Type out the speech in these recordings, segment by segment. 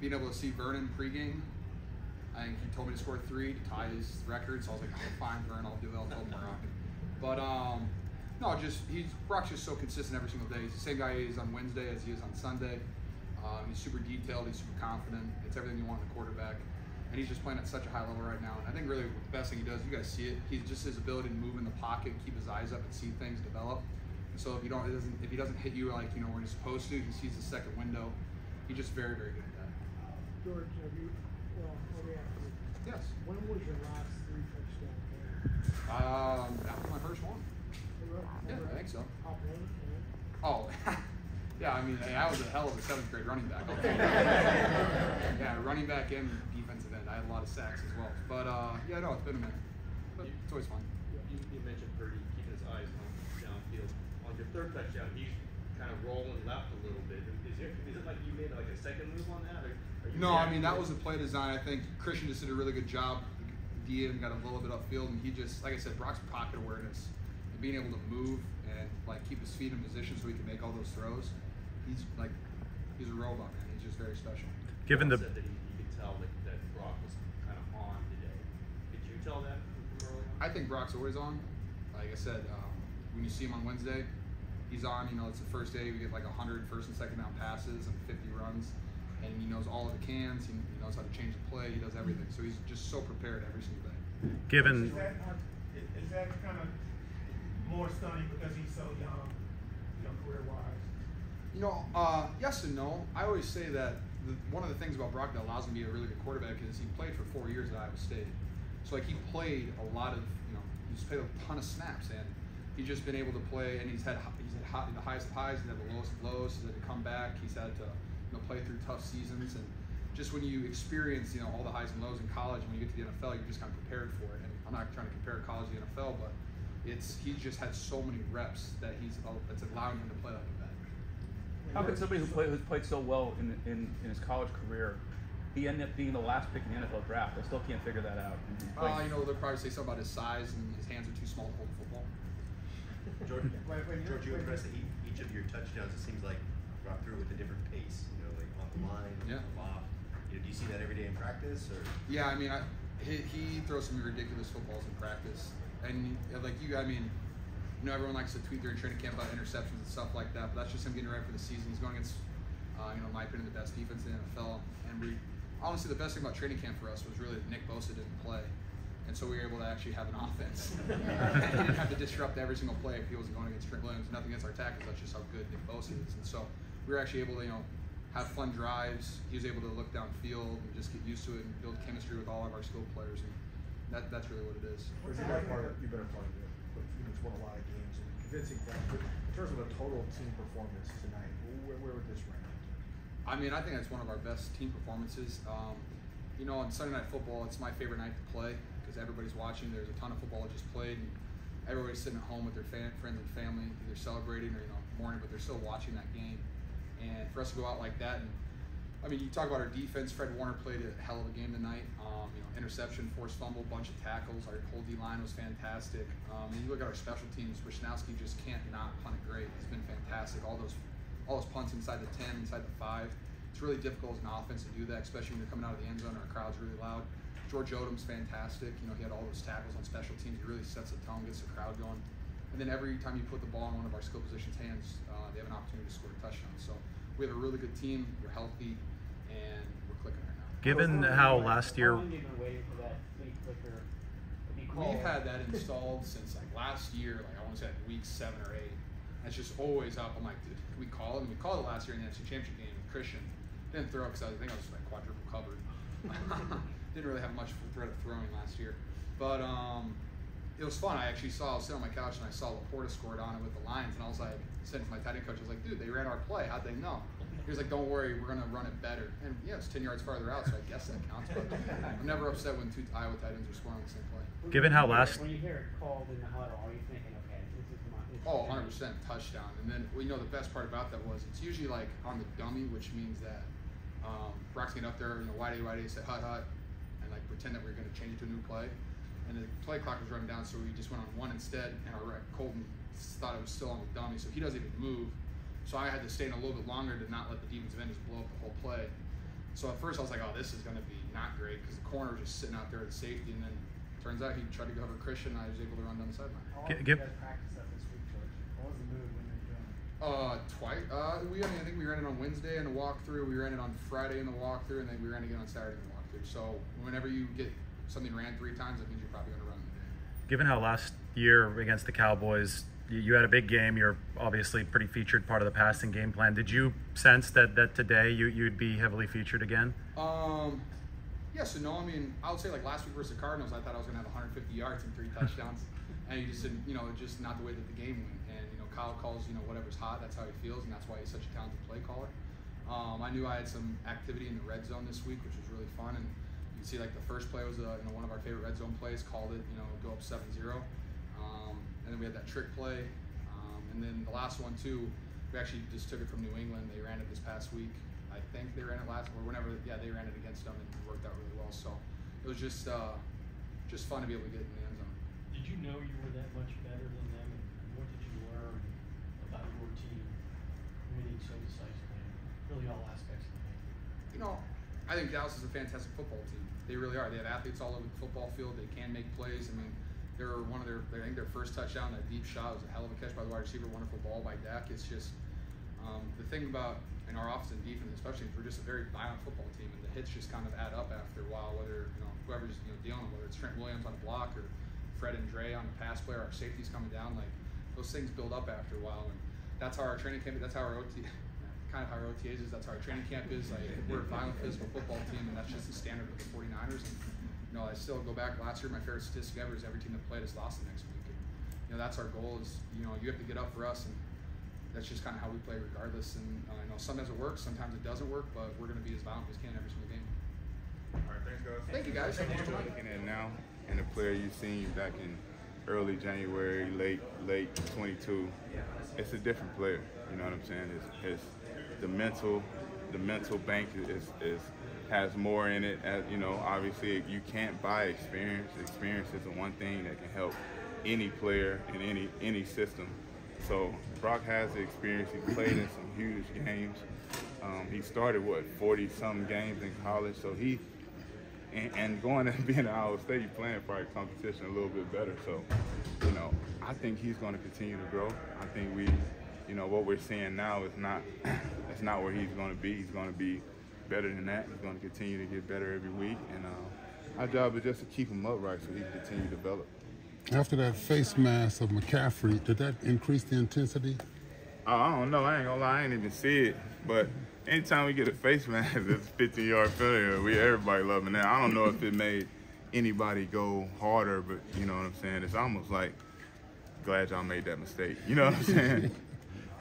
being able to see Vernon pregame, I think he told me to score 3 to tie his record, so I was like, oh, fine, Vernon, I'll do it. I'll tell him Brock. But no, Brock's just so consistent every single day. He's the same guy he is on Wednesday as he is on Sunday. He's super detailed. He's super confident. It's everything you want in a quarterback. And he's just playing at such a high level right now. And I think really the best thing he does, you guys see it, he's just his ability to move in the pocket, keep his eyes up, and see things develop. And so if he doesn't hit you like when he's supposed to, he sees the second window. He's just very, very good at that. George, let me ask you. Yes. When was your last 3 touchdown game? That was my first one. Yeah, I think so. Top 1? Oh, yeah, I mean, I was a hell of a 7th grade running back. Yeah, running back and defensive end. I had a lot of sacks as well. But, yeah, no, it's been a minute. But it's always fun. You mentioned Purdy keeping his eyes downfield. On your 3rd touchdown, he's kind of rolling left a little bit. Is it like you made like a second move on that? No, I mean, that was a play design. I think Christian just did a really good job. Dean got a little bit upfield, and he just, like I said, Brock's pocket awareness and being able to move and like keep his feet in position so he can make all those throws. He's a robot, man. He's just very special. Given the said that you could tell that Brock was kind of on today. Did you tell that from early on? I think Brock's always on. Like I said, when you see him on Wednesday, he's on. It's the first day. We get like 100 first and second down passes and 50 runs. And he knows all of the cans. He knows how to change the play. He does everything. So he's just so prepared every single day. Is that kind of more stunning because he's so young, career-wise? Yes and no. I always say that one of the things about Brock that allows him to be a really good quarterback is he played for 4 years at Iowa State. So like he played a lot of, he's played a ton of snaps, and he's just been able to play. And he's had the highest of highs, he's had the lowest of lows. He's had to come back. He's had to play through tough seasons, and just when you experience all the highs and lows in college, when you get to the NFL, you're just kind of prepared for it. And I'm not trying to compare college to the NFL, but he's just had so many reps that it's allowing him to play like a vet. How could somebody who's played so well in his college career, he ended up being the last pick in the NFL draft? I still can't figure that out. They'll probably say something about his size and his hands are too small to hold the football. George, you impressed that each of your touchdowns, it seems like, brought through with a different pace. Like on the line, off. Do you see that every day in practice, or? Yeah, I mean, he throws some ridiculous footballs in practice, and like you, I mean, everyone likes to tweet during training camp about interceptions and stuff like that, but that's just him getting ready for the season. He's going against, in my opinion, the best defense in the NFL, and honestly, the best thing about training camp for us was really that Nick Bosa didn't play. And so we were able to actually have an offense. And he didn't have to disrupt every single play if he wasn't going against Trent. Nothing against our tackles, that's just how good Nick Bosa is. And so we were actually able to, have fun drives. He was able to look downfield and just get used to it and build chemistry with all of our skilled players. And that's really what it is. You've been a part of it. You've won a lot of games and convincing things. But in terms of a total team performance tonight, where would this rank? I mean, I think that's one of our best team performances. On Sunday Night Football, it's my favorite night to play because everybody's watching. There's a ton of football that just played, and everybody's sitting at home with their friends and family, either celebrating or mourning, but they're still watching that game. And for us to go out like that, and I mean, you talk about our defense. Fred Warner played a hell of a game tonight. Interception, forced fumble, bunch of tackles. Our whole D line was fantastic. And you look at our special teams. Wisnowski just can't not punt it great. He's been fantastic. All those punts inside the 10, inside the 5. It's really difficult as an offense to do that, especially when you're coming out of the end zone. Our crowd's really loud. George Odom's fantastic. He had all those tackles on special teams. He really sets the tone, gets the crowd going. And then every time you put the ball in one of our skill positions' hands, they have an opportunity to score a touchdown. So we have a really good team. We're healthy, and we're clicking right now. Given how last year, we've been waiting for that flea clicker to be called. We've had that installed since like last year. Like I want to say like week 7 or 8. And it's just always up. I'm like, dude, can we call it? And we called it last year in the NFC Championship game with Christian. Didn't throw because I think I was like quadruple covered. Didn't really have much threat of throwing last year, but it was fun. I was sitting on my couch and I saw Laporta scored on it with the Lions, and I was like, said to my tight end coach, I was like, dude, they ran our play. How'd they know? He was like, don't worry, we're gonna run it better. And yeah, it's 10 yards farther out, so I guess that counts. But I'm never upset when 2 Iowa tight ends are scoring on the same play. When you hear it called in the huddle, are you thinking, okay, this is my? 100% touchdown. And then the best part about that was it's usually like on the dummy, which means that Brock's getting up there, wide A, say hut, and like pretend that we're going to change it to a new play. And the play clock was running down, so we just went on 1 instead, and Colton thought it was still on the dummy, so he doesn't even move. So I had to stay in a little bit longer to not let the defensive end just blow up the whole play. So at first I was like, oh, this is going to be not great because the corner was just sitting out there at safety, and then turns out he tried to cover Christian, and I was able to run down the sideline. How long did you guys practice that this week, George? What was the move when you were doing it? Twice. I think we ran it on Wednesday in the walkthrough. We ran it on Friday in the walkthrough, and then we ran it again on Saturday in the walkthrough. So whenever you get something ran 3 times, that means you're probably going to run it today. Given how last year against the Cowboys, you had a big game. You're obviously pretty featured, part of the passing game plan. Did you sense that today you'd be heavily featured again? Yes and no. I mean, I would say like last week versus the Cardinals, I thought I was going to have 150 yards and 3 touchdowns, and you just didn't, just not the way that the game went. And Kyle calls, whatever's hot, that's how he feels, and that's why he's such a talented play caller. I knew I had some activity in the red zone this week, which was really fun, and you can see like the first play was one of our favorite red zone plays, called it, go up 7-0, and then we had that trick play, and then the last one too, we actually just took it from New England. They ran it this past week. I think they ran it last, or whenever, they ran it against them, and it worked out really well. So it was just fun to be able to get in the end zone. Did you know you were that much better than them, and what did you learn about your team winning so decisively, really all aspects of the game? I think Dallas is a fantastic football team. They really are. They have athletes all over the football field. They can make plays. I mean, I think their first touchdown, that deep shot, was a hell of a catch by the wide receiver. Wonderful ball by Dak. It's just the thing about in our offense and defense, especially, is we're just a very violent football team, and the hits just kind of add up after a while. Whether whoever's dealing, whether it's Trent Williams on a block or Fred and Dre on a pass play, or our safeties coming down, like those things build up after a while, and that's how our training camp. That's how our kind of how our OTAs is. That's how our training camp is. Like, we're a violent physical football team, and that's just the standard of the 49ers. And I still go back last year. My favorite statistic ever is every team that played us lost the next week. And that's our goal. Is you have to get up for us, and that's just kind of how we play regardless. And sometimes it works, sometimes it doesn't work, but we're going to be as violent as we can every single game. All right, thanks, guys. Thank you, guys. Looking at now, and the player you've seen back in early January, late 22, it's a different player. You know what I'm saying? It's the mental bank has more in it. As obviously you can't buy experience. Experience is the one thing that can help any player in any system. So Brock has the experience. He played in some huge games. He started 40-something games in college. So and going and being at Iowa State, he's playing probably competition a little bit better. So I think he's going to continue to grow. I think what we're seeing now is not where he's going to be. He's going to be better than that. He's going to continue to get better every week, and our job is just to keep him upright so he can continue to develop. After that face mask of McCaffrey, did that increase the intensity? I don't know. I ain't gonna lie. I ain't even see it. But anytime we get a face mask, it's 50-yard penalty. Everybody loving that. I don't know if it made anybody go harder, but you know what I'm saying? It's almost like, glad y'all made that mistake. You know what I'm saying?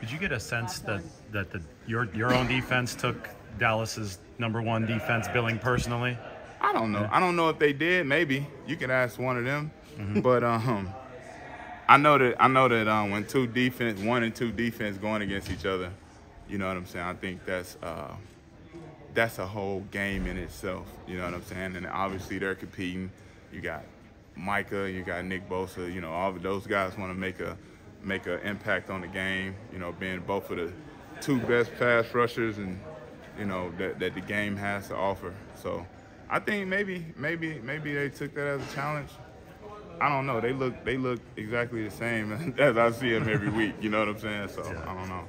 Did you get a sense that your own defense took Dallas's ` defense billing personally? I don't know. I don't know if they did. Maybe you can ask one of them. Mm-hmm. But I know that when 1 and 2 defense going against each other, you know what I'm saying? I think that's a whole game in itself. You know what I'm saying? And obviously they're competing. You got Micah, you got Nick Bosa. All of those guys want to make an impact on the game. Being both of the 2 best pass rushers and that the game has to offer. So I think maybe they took that as a challenge. I don't know. They look exactly the same as I see them every week. You know what I'm saying? So I don't know.